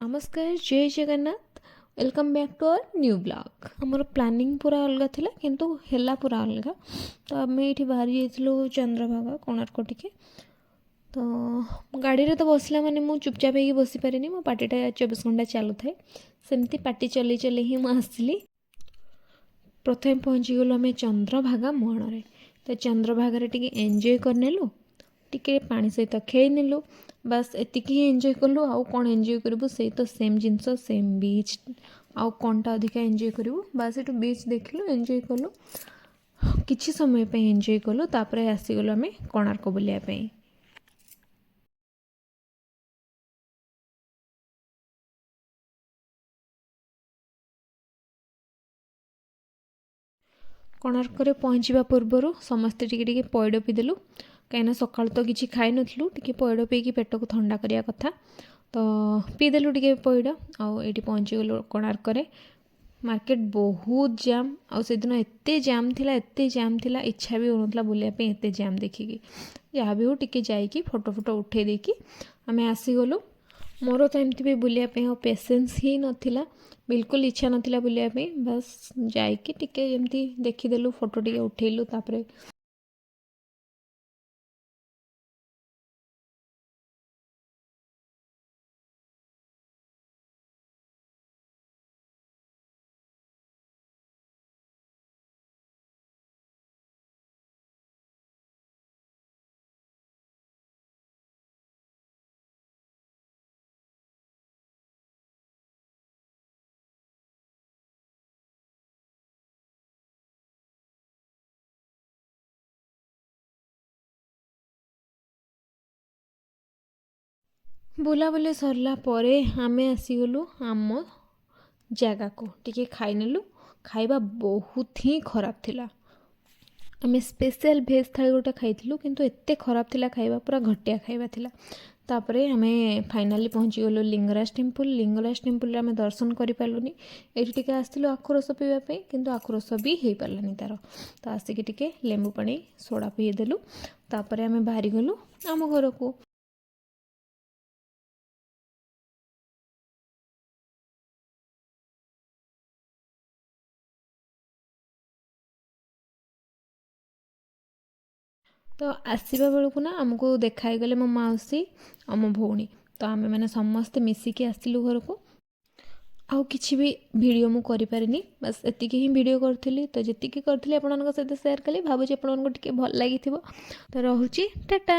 नमस्कार जय Jagannath welcome back to our new blog आमर प्लानिंग पूरा अलग थिला किंतु हेला पूरा अलग तो आम ये बाहरी जाइलु चंद्रभागा कोणार्क टिके तो गाड़ी रे तो बसला माने मु चुपचाप ही बसी पारे मो पार्टीटा 24 घंटा चलू थाए सेमती पार्टी चली चली ही मुझे प्रथम पहुँची गलु आम चंद्रभागा मुहाण तो चंद्रभागा टे एंजॉय करनेलु टिके पानी सहित खेनेलु बास एतिकी ही एंजॉय कलु आउ कौन एंजॉय करूँ से तो सेम जिनस सेम बीच आउ कौनटा अधिका एंजॉय करूँ बास ये बीच देखलु एंजॉय कलु किछि समय पे एंजॉय कलु तापरे आसीगलु आम कोणार्क बुलिया पे। कोणार्क रे पहुँचवा पूर्वर समस्ते टिके पैड़ पीदेलु कहीं सका तो किसी खाई नुँ टे पैड़ पीकि पेट को ठंडा करने कथा तो पीदेलु टे पैड़ आठी पहुँची गलु कोणार्क रे मार्केट बहुत जाम आउ से दिन एते जाम थिला इच्छा भी होनथला बुलिया एते जाम देखिकी जहाँ भी हो टिके जाइकी फोटो फोटो उठे देकी आमे आसीगलु। मोर तो एमती भी बुलिया और पेसेंस ही नथिला बिल्कुल इच्छा नथिला बुलिया बस जाइकी टिके एमती देखीदेलु फोटो टिके उठेलु तापरे बुलाबुली सरला परे आमे आसीगलु आम जगह को टिके खाई नेलु खाइबा बहुत ही खराब थिला आमे स्पेशल भेज थाली गोटे खाइथिलु किंतु एते खराब थिला खाइबा पूरा घटिया खाइबा थिला तापरे आमे फाइनाली पहुँची गलु लिंगराज टेम्पल आमे दर्शन करि पालुनी एठी टिके आस्थिलु आखु रस पीवा पे किंतु आखु रस भी हेई पालानी तार तो आसिक टिके लेंबू पानी सोडा पी देलु तापरे आमे बाहरी गलु आम घर को। तो आसवा बेलू ना आमको देखाई गले मो मौसी और मो भौणी तो आमे मैंने समस्ते मिसिकी आसलु घर को आउ किछि भी वीडियो मु करि पारिनी बस एतिकी ही वीडियो करथिली तो जेतिकी करथिली आपन सहित शेयर कली भाबुची आपन टिके भल लागिथिबो तो रहूची टाटा।